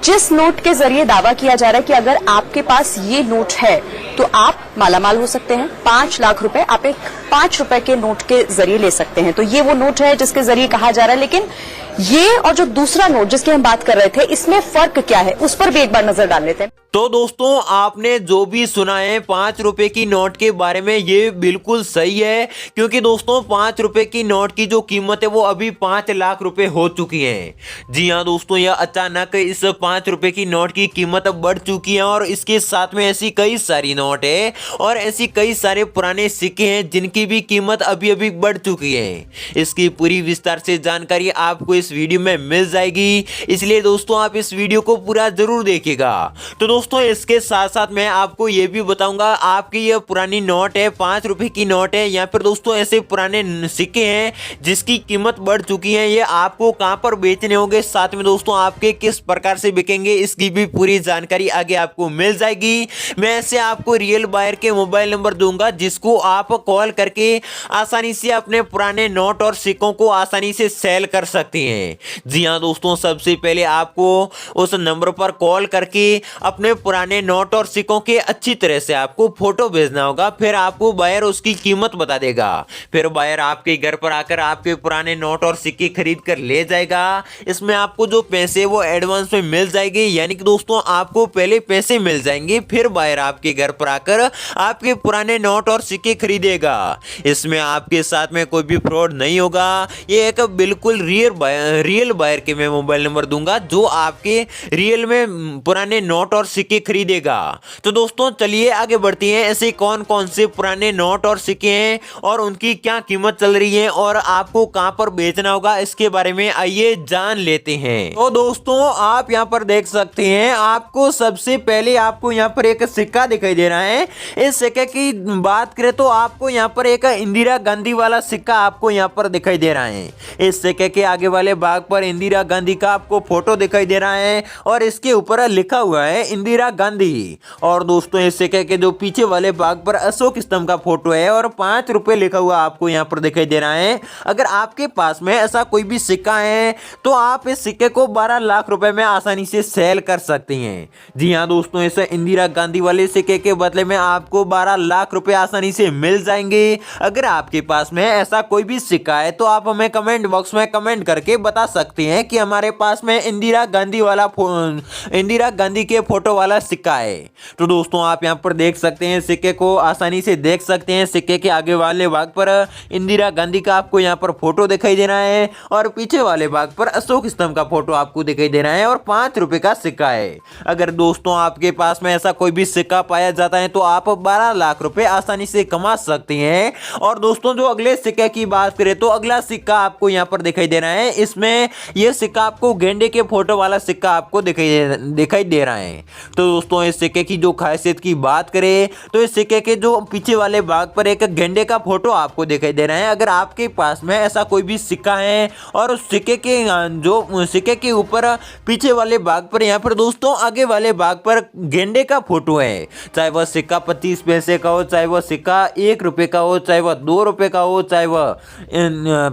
जिस नोट के जरिए दावा किया जा रहा है कि अगर आपके पास ये नोट है तो आप मालामाल हो सकते हैं, 5 लाख रुपए आप एक 5 रुपए के नोट के जरिए ले सकते हैं। तो ये वो नोट है जिसके जरिए कहा जा रहा है। लेकिन ये और जो दूसरा नोट जिसकी हम बात कर रहे थे, इसमें फर्क क्या है, उस पर भी एक बार नजर डाल लेते हैं। तो दोस्तों, आपने जो भी सुना है 5 रुपए की नोट के बारे में, ये बिल्कुल सही है। क्योंकि दोस्तों 5 रुपए की नोट की जो कीमत है वो अभी 5 लाख रुपए हो चुकी है। जी हाँ दोस्तों, यह अचानक इस 5 रुपए की नोट की कीमत बढ़ चुकी है और इसके साथ में ऐसी कई सारी नोट है और ऐसी कई सारे पुराने सिक्के हैं जिनकी भी कीमत अभी अभी बढ़ चुकी है। इसकी पूरी विस्तार से जानकारी आपको इस वीडियो में मिल जाएगी, इसलिए दोस्तों आप इस वीडियो को पूरा जरूर देखिएगा। तो दोस्तों, इसके साथ साथ मैं आपको ये भी बताऊंगा, आपकी ये पुरानी नोट है, 5 रुपए की नोट है, या फिर दोस्तों ऐसे पुराने सिक्के हैं जिसकी कीमत बढ़ चुकी है, ये आपको कहां पर बेचने होंगे, साथ में दोस्तों आपके किस प्रकार से बिकेंगे, इसकी भी पूरी जानकारी आगे आपको मिल जाएगी। मैं ऐसे आपको रियल बायर के मोबाइल नंबर दूंगा जिसको आप कॉल करके आसानी से अपने पुराने नोट और सिक्कों को आसानी से सेल कर सकते हैं। जी हाँ दोस्तों, सबसे पहले आपको उस नंबर पर कॉल करके अपने पुराने नोट और सिक्कों के अच्छी तरह से आपको फोटो भेजना होगा। फिर आपको बायर उसकी कीमत बता देगा। फिर बायर आपके घर पर आकर आपके पुराने नोट और सिक्के खरीद कर ले जाएगा। इसमें आपको जो पैसे वो एडवांस में मिल जाएंगे, यानी कि दोस्तों आपको पहले पैसे मिल जाएंगे, फिर बायर आपके घर पर आकर आपके पुराने नोट और सिक्के खरीदेगा। इसमें आपके साथ में कोई भी फ्रॉड नहीं होगा। ये एक बिल्कुल रियल बायर के मैं मोबाइल नंबर दूंगा जो आपके रियल में पुराने नोट और सिक्के खरीदेगा। तो दोस्तों चलिए आगे बढ़ती हैं, ऐसे कौन कौन से पुराने नोट और सिक्के हैं और उनकी क्या कीमत चल रही है और आपको कहां पर बेचना होगा, इसके बारे में आइए जान लेते हैं। तो दोस्तों आप यहां पर देख सकते हैं, आपको सबसे पहले आपको यहां पर एक सिक्का दिखाई दे रहा है। इस सिक्के की बात करें तो आपको यहां पर एक इंदिरा गांधी वाला सिक्का आपको यहां पर दिखाई दे रहा है। इस सिक्के के आगे वाले भाग पर इंदिरा गांधी का आपको फोटो दिखाई दे रहा है और इसके ऊपर लिखा हुआ है इंदिरा गांधी। और दोस्तों इस सिक्के के जो पीछे वाले भाग पर अशोक स्तंभ का फोटो है और 5 रुपए लिखा हुआ आपको यहां पर दिखाई दे रहा है। अगर आपके पास में ऐसा कोई भी सिक्का है तो आप इस सिक्के को 12 लाख रुपए में आसानी से सेल कर सकते हैं। जी हां दोस्तों, इस इंदिरा गांधी वाले सिक्के के बदले में आपको 12 लाख रुपए आसानी से मिल जाएंगे। अगर आपके पास में ऐसा कोई भी सिक्का है तो आप हमें कमेंट बॉक्स में कमेंट करके बता सकते हैं कि हमारे पास में इंदिरा गांधी के फोटो वाला सिक्का है। तो दोस्तों आप यहां पर देख सकते हैं, सिक्के को आसानी से देख सकते हैं। सिक्के के आगे वाले भाग पर इंदिरा गांधी का आपको यहां पर फोटो दिखाई दे रहा है और पीछे वाले भाग पर अशोक स्तंभ का फोटो आपको दिखाई दे रहा है और 5 रुपए का सिक्का है। अगर दोस्तों आपके पास में ऐसा कोई भी सिक्का पाया जाता है तो आप 12 लाख रुपए आसानी से कमा सकते हैं। और दोस्तों जो अगले सिक्के की बात करें तो अगला सिक्का आपको यहां पर दिखाई दे रहा है। इसमें यह सिक्का आपको गेंडे के फोटो वाला सिक्का आपको दिखाई दे रहा है। तो दोस्तों इस सिक्के की जो खासियत की बात करें तो इस सिक्के के जो पीछे वाले भाग पर एक गेंडे का फोटो आपको दिखाई दे रहा है। अगर आपके पास में ऐसा कोई भी सिक्का है और उस सिक्के के ऊपर पीछे वाले भाग पर यहाँ पर दोस्तों आगे वाले भाग पर गेंडे का फोटो है, चाहे वह सिक्का 25 पैसे का हो, चाहे वह सिक्का 1 रुपए का हो, चाहे वह 2 रुपए का हो, चाहे वह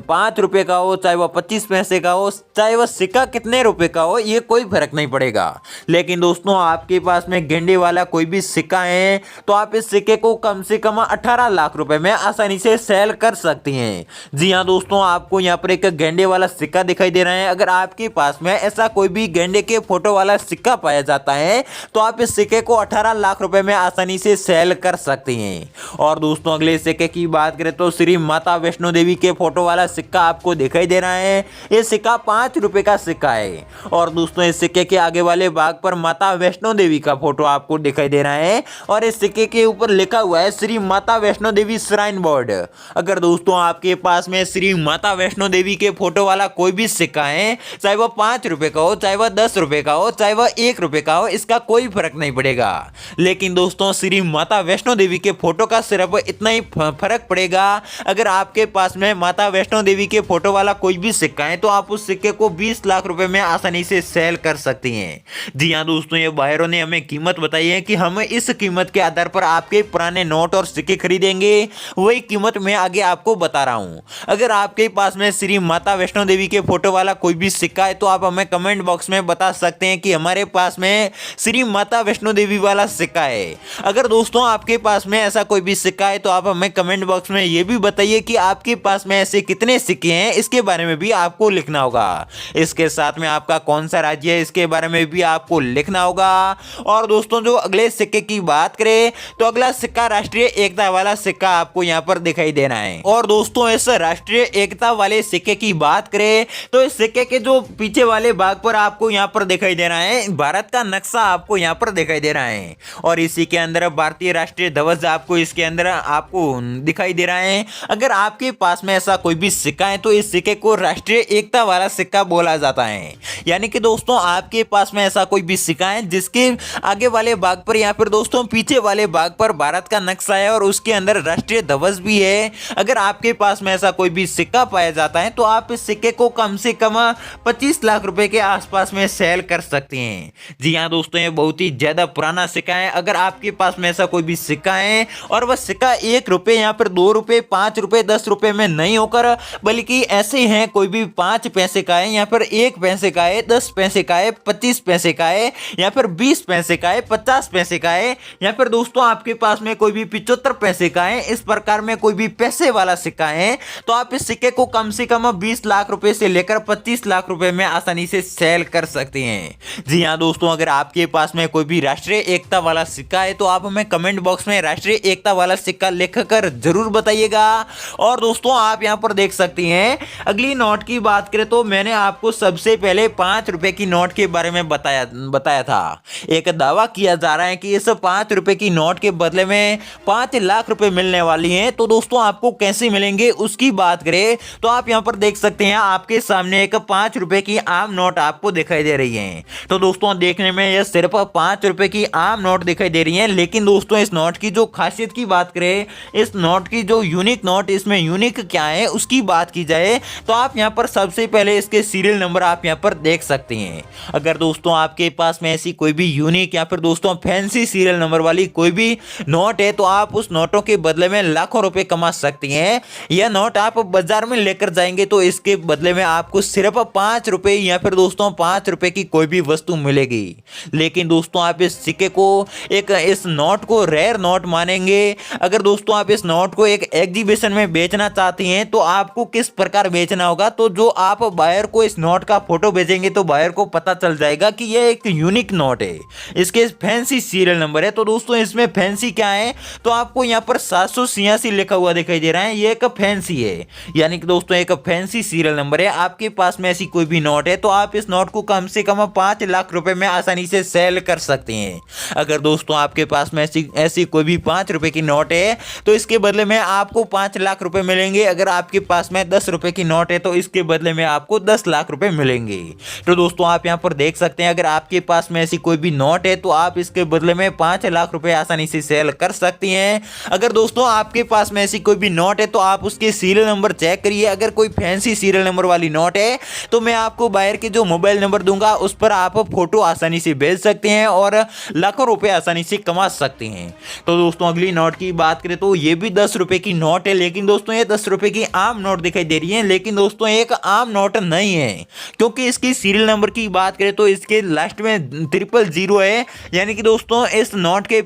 5 रुपए का हो, चाहे वह 25 पैसे का हो, चाहे वह सिक्का कितने रुपए का हो, ये कोई फर्क नहीं पड़ेगा। लेकिन दोस्तों आपके पास में गेंडे वाला कोई भी सिक्का है तो आप इस सिक्के को कम से कम 18 लाख रुपए में आसानी से सेल कर सकते हैं। जी हाँ दोस्तों, आपको यहाँ पर एक गेंडे वाला सिक्का दिखाई दे रहा है। अगर आपके पास में ऐसा कोई भी गेंडे के फोटो वाला सिक्का पाया जाता है तो आप इस सिक्के को 18 लाख रुपए में आसानी से सेल कर सकते हैं। और दोस्तों अगले सिक्के की बात करें तो श्री माता वैष्णो देवी के फोटो वाला सिक्का आपको दिखाई दे रहा है। ये सिक्का 5 रुपए का सिक्का है। और दोस्तों इस सिक्के के आगे वाले भाग पर माता वैष्णो देवी का फोटो आपको दिखाई दे रहा है और इस सिक्के के ऊपर लिखा हुआ है श्री माता वैष्णो देवी श्राइन बोर्ड। अगर दोस्तों आपके पास में श्री माता वैष्णो देवी के फोटो वाला कोई भी सिक्का है, चाहे वह 5 रुपए का हो, चाहे वह 10 रुपए का हो, चाहे वह 1 रुपए का हो, इसका कोई फर्क नहीं पड़ेगा। लेकिन दोस्तों श्री माता वैष्णो देवी के फोटो का सिर्फ इतना ही फर्क पड़ेगा। अगर आपके पास में माता वैष्णो देवी के फोटो वाला कोई भी सिक्का है तो आप उस सिक्के को 20 लाख रुपए में आसानी से सेल कर सकती हैं। जी हाँ दोस्तों, ये बायरों ने हमें कीमत बताई है कि हम इस कीमत के आधार पर आपके पुराने नोट और सिक्के खरीदेंगे, वही कीमत मैं आगे आपको बता रहा हूँ। अगर आपके पास में श्री माता वैष्णो देवी के फोटो वाला कोई भी सिक्का है तो आप हमें कमेंट बॉक्स में बता सकते हैं कि हमारे पास में श्री माता वैष्णो देवी वाला सिक्का है। अगर दोस्तों आपके पास में ऐसा कोई भी सिक्का है तो आप हमें कमेंट बॉक्स में ये भी बताइए कि आपके पास में ऐसे कितने सिक्के हैं, इसके बारे में भी आपको लिखना होगा। इसके साथ में आपका कौन सा राज्य है इसके बारे में भी आपको लिखना होगा। और दोस्तों जो अगले सिक्के की बात करें तो अगला सिक्का राष्ट्रीय एकता वाला सिक्का आपको यहाँ पर दिखाई देना है। और दोस्तों इस राष्ट्रीय एकता वाले सिक्के की बात करें तो इस सिक्के के जो पीछे वाले भाग पर आपको यहाँ पर दिखाई दे रहा है भारत का नक्शा आपको यहाँ पर दिखाई दे रहा है, और इसी के अंदर भारतीय राष्ट्रीय ध्वज आपको इसके अंदर आपको दिखाई दे रहा है। अगर आपके पास में ऐसा कोई भी सिक्का है तो इस सिक्के को राष्ट्रीय एकता वाला सिक्का बोला जाता है। यानी कि दोस्तों आपके पास में ऐसा कोई भी सिक्का है जिसके आगे वाले भाग पर या फिर दोस्तों पीछे वाले भाग पर भारत का नक्शा है और उसके अंदर राष्ट्रीय ध्वज भी है, अगर आपके पास में ऐसा कोई भी सिक्का पाया जाता है तो आप इस सिक्के को कम से कम 25 लाख रुपए के आसपास में सेल कर सकते हैं। जी हाँ दोस्तों, ये बहुत ही ज्यादा पुराना सिक्का है। अगर आपके पास में ऐसा कोई भी सिक्का है और वह सिक्का 1 रुपए या फिर 2 रुपए 5 रुपए 10 रुपए में नहीं होकर बल्कि ऐसे हैं कोई भी 5 पैसे का है या फिर 1 पैसे का है, 10 पैसे का है, 25 पैसे का है या फिर 20 पैसे का है, 50 पैसे का है या फिर दोस्तों आपके पास में कोई भी 75 पैसे का है, इस प्रकार में कोई भी पैसे वाला सिक्का है तो आप इस सिक्के को कम से कम 20 लाख रुपए से लेकर 25 लाख रुपए में आसानी से सेल कर सकते हैं। जी हाँ दोस्तों, अगर आपके पास में कोई भी राष्ट्रीय एकता वाला सिक्का है तो आप हमें कमेंट बॉक्स में राष्ट्रीय एकता वाला सिक्का लिखकर जरूर बताइएगा। और दोस्तों आप यहां पर देख सकती हैं अगली नोट की बात करें तो मैंने आपको सबसे पहले 5 रुपए की नोट के बारे में बताया था। एक दावा किया जा रहा है कि इस 5 रुपए की नोट के बदले में 5 लाख रुपए मिलने वाली हैं। तो दोस्तों आपको कैसे मिलेंगे उसकी बात करें तो आप यहां पर देख सकते हैं आपके सामने एक 5 रुपए की आम नोट आपको दिखाई दे रही है। तो दोस्तों देखने में यह सिर्फ 5 रुपए की आम नोट दिखाई दे रही है, लेकिन दोस्तों इस नोट की जो खासियत की बात करें, इस नोट की जो यूनिक नोट इसमें यूनिक क्या है उसकी बात की जाए तो आप यहां पर सबसे पहले इसके सीरियल नंबर आप यहां पर देख सकते हैं। अगर दोस्तों आपके पास में ऐसी कोई भी यूनिक या फिर दोस्तों फैंसी सीरियल नंबर वाली कोई भी नोट है तो आप उस नोटों के बदले में लाखों रुपए कमा सकती हैं। यह नोट आप बाजार में लेकर जाएंगे तो इसके बदले में आपको सिर्फ 5 रुपए या फिर दोस्तों 5 रुपए की कोई भी वस्तु मिलेगी। लेकिन दोस्तों आप इस सिक्के को इस नोट को रेयर नोट मानेंगे। अगर दोस्तों आप इस नोट को एक एग्जीबिशन में बेचना चाहती हैं तो आपको किस प्रकार बेचना होगा, तो जो आप बायर को इस नोट का फोटो भेजेंगे तो बायर को पता चल जाएगा कि यह एक यूनिक नोट है, इसके फैंसी सीरियल नंबर है। तो दोस्तों इसमें फैंसी क्या है तो आपको यहाँ पर 786 लिखा हुआ दिखाई दे रहा है, ये एक फैंसी है। यानी कि दोस्तों एक फैंसी सीरियल नंबर है। आपके पास में ऐसी कोई भी नोट है तो आप इस नोट को कम से कम 5 लाख रुपए में आसानी से सेल कर सकते हैं। अगर दोस्तों आपके पास में ऐसी कोई भी 5 रुपए की नोट है तो इसके बदले में आपको 5 लाख रुपए मिलेंगे। अगर आपके पास में 10 रुपए की नोट है तो इसके बदले में आपको 10 लाख रुपए मिलेंगे। तो दोस्तों आप यहां पर देख सकते हैं अगर आपके पास में ऐसी कोई भी नोट है तो आप इसके बदले में 5 लाख रुपए आसानी से सेल कर सकती हैं। अगर दोस्तों आपके पास में ऐसी कोई भी नोट है तो आप उसके सीरियल नंबर चेक करिए। अगर कोई फैंसी सीरियल नंबर वाली नोट है तो मैं आपको बायर के जो मोबाइल नंबर दूंगा उस पर आप फोटो आसानी से भेज सकते हैं और लाखों रुपए आसानी से कमा सकते हैं। तो दोस्तों अगली नोट की बात करें तो ये भी 10 रुपए की नोट है, लेकिन दोस्तों ये 10 रुपए की आम नोट दिखाई दे रही है, लेकिन दोस्तों एक आम नोट नहीं है क्योंकि इसकी सीरियल नंबर की बात करें तो इसके लास्ट में 000 है। यानी कि दोस्तों इस नोट के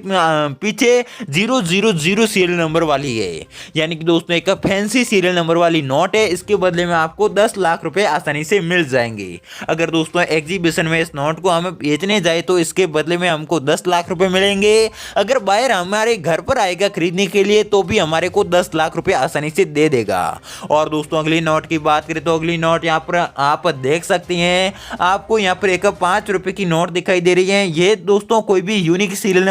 पीछे 000 सीरियल नंबर वाली है। यानी कि दोस्तों एक फैंसी सीरियल नंबर वाली नोट है। इसके बदले में आपको 10 लाख रुपए आसानी से मिल जाएंगे। अगर दोस्तों एग्जीबिशन में इस नोट को हमें बेचने जाए तो इसके बदले में हमको 10 लाख रुपए मिलेंगे। अगर बायर हमारे घर पर आएगा खरीदने के लिए तो भी हमारे को 10 लाख रुपए आसानी से दे देगा। और दोस्तों अगली नोट की बात करें तो अगली नोट यहाँ पर आप देख सकती हैं, आपको यहाँ पर एक 5 रुपए की नोट दिखाई दे रही है। ये दोस्तों कोई भी यूनिक सीरियल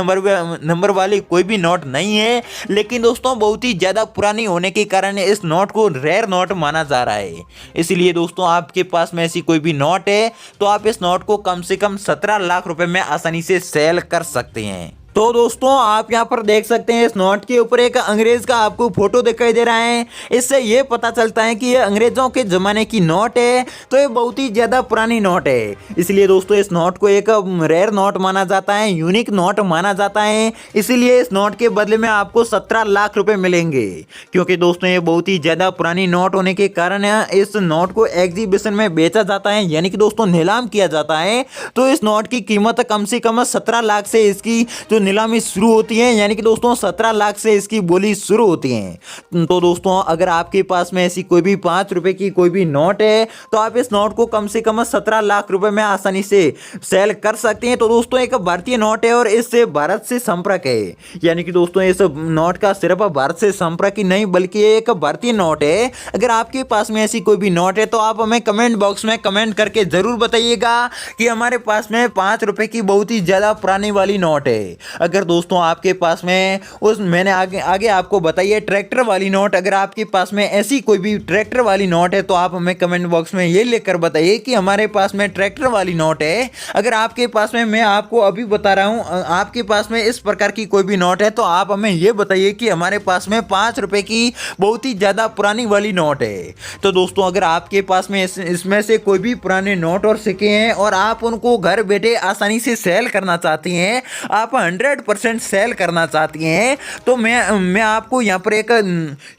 नंबर वाली कोई भी नोट नहीं है, लेकिन दोस्तों बहुत ही ज्यादा पुरानी होने के कारण इस नोट को रेयर नोट माना जा रहा है। इसलिए दोस्तों आपके पास में ऐसी कोई भी नोट है तो आप इस नोट को कम से कम 17 लाख रुपए में आसानी से सेल कर सकते हैं। तो दोस्तों आप यहाँ पर देख सकते हैं इस नोट के ऊपर एक अंग्रेज का आपको फोटो दिखाई दे रहा है। इससे ये पता चलता है कि ये अंग्रेजों के जमाने की नोट है, तो ये बहुत ही ज्यादा पुरानी नोट है। इसलिए दोस्तों इस नोट को एक रेयर नोट माना जाता है, यूनिक नोट माना जाता है। इसीलिए इस नोट के बदले में आपको 17 लाख रुपए मिलेंगे, क्योंकि दोस्तों ये बहुत ही ज्यादा पुरानी नोट होने के कारण इस नोट को एग्जीबिशन में बेचा जाता है, यानी कि दोस्तों नीलाम किया जाता है। तो इस नोट की कीमत कम से कम 17 लाख से इसकी जो नीलामी शुरू होती है, यानी कि दोस्तों 17 लाख से इसकी बोली शुरू होती है। तो दोस्तों अगर आपके पास में ऐसी कोई भी 5 रुपए की कोई भी नोट है, तो आप इस नोट को कम से कम 17 लाख रुपए में आसानी से सेल कर सकते हैं। तो दोस्तों एक भारतीय नोट है और इससे भारत से संपर्क है, यानी कि दोस्तों इस नोट का सिर्फ भारत से संपर्क ही नहीं बल्कि एक भारतीय नोट है। अगर आपके पास में ऐसी कोई भी नोट है तो आप हमें कमेंट बॉक्स में कमेंट करके जरूर बताइएगा कि हमारे पास में 5 रुपए की बहुत ही ज्यादा पुरानी वाली नोट है। अगर दोस्तों आपके पास में मैंने आगे आपको बताइए ट्रैक्टर वाली नोट, अगर आपके पास में ऐसी कोई भी ट्रैक्टर वाली नोट है तो आप हमें कमेंट बॉक्स में ये लिखकर बताइए कि हमारे पास में ट्रैक्टर वाली नोट है। अगर आपके पास में, मैं आपको अभी बता रहा हूं, आपके पास में इस प्रकार की कोई भी नोट है तो आप हमें ये बताइए कि हमारे पास में 5 रुपए की बहुत ही ज्यादा पुरानी वाली नोट है। तो दोस्तों अगर आपके पास में इसमें से कोई भी पुराने नोट और सिक्के हैं और आप उनको घर बैठे आसानी से सेल करना चाहती हैं, आप 100% सेल करना चाहती हैं, तो मैं आपको यहाँ पर एक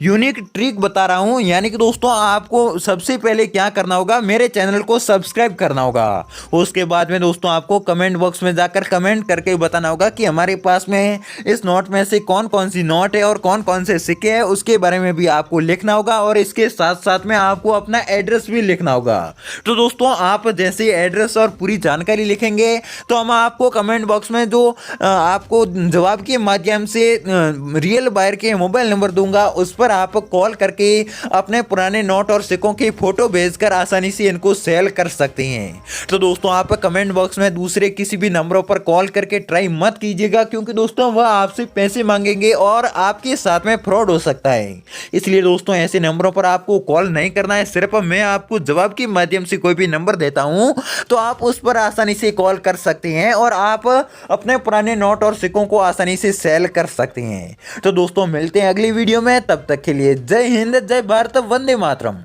यूनिक ट्रिक बता रहा हूँ। यानी कि दोस्तों आपको सबसे पहले क्या करना होगा, मेरे चैनल को सब्सक्राइब करना होगा। उसके बाद में दोस्तों आपको कमेंट बॉक्स में जाकर कमेंट करके बताना होगा कि हमारे पास में इस नोट में से कौन कौन सी नोट है और कौन कौन से सिक्के हैं, उसके बारे में भी आपको लिखना होगा और इसके साथ साथ में आपको अपना एड्रेस भी लिखना होगा। तो दोस्तों आप जैसे एड्रेस और पूरी जानकारी लिखेंगे तो हम आपको कमेंट बॉक्स में जो आपको जवाब के माध्यम से रियल बायर के मोबाइल नंबर दूंगा, उस पर आप कॉल करके अपने पुराने नोट और सिक्कों की फोटो भेजकर आसानी से इनको सेल कर सकते हैं। तो दोस्तों आप कमेंट बॉक्स में दूसरे किसी भी नंबरों पर कॉल करके ट्राई मत कीजिएगा, क्योंकि दोस्तों वह आपसे पैसे मांगेंगे और आपके साथ में फ्रॉड हो सकता है। इसलिए दोस्तों ऐसे नंबरों पर आपको कॉल नहीं करना है। सिर्फ मैं आपको जवाब के माध्यम से कोई भी नंबर देता हूं तो आप उस पर आसानी से कॉल कर सकते हैं और आप अपने पुराने नोट और सिक्कों को आसानी से सेल कर सकते हैं। तो दोस्तों मिलते हैं अगली वीडियो में, तब तक के लिए जय हिंद, जय भारत, वंदे मातरम।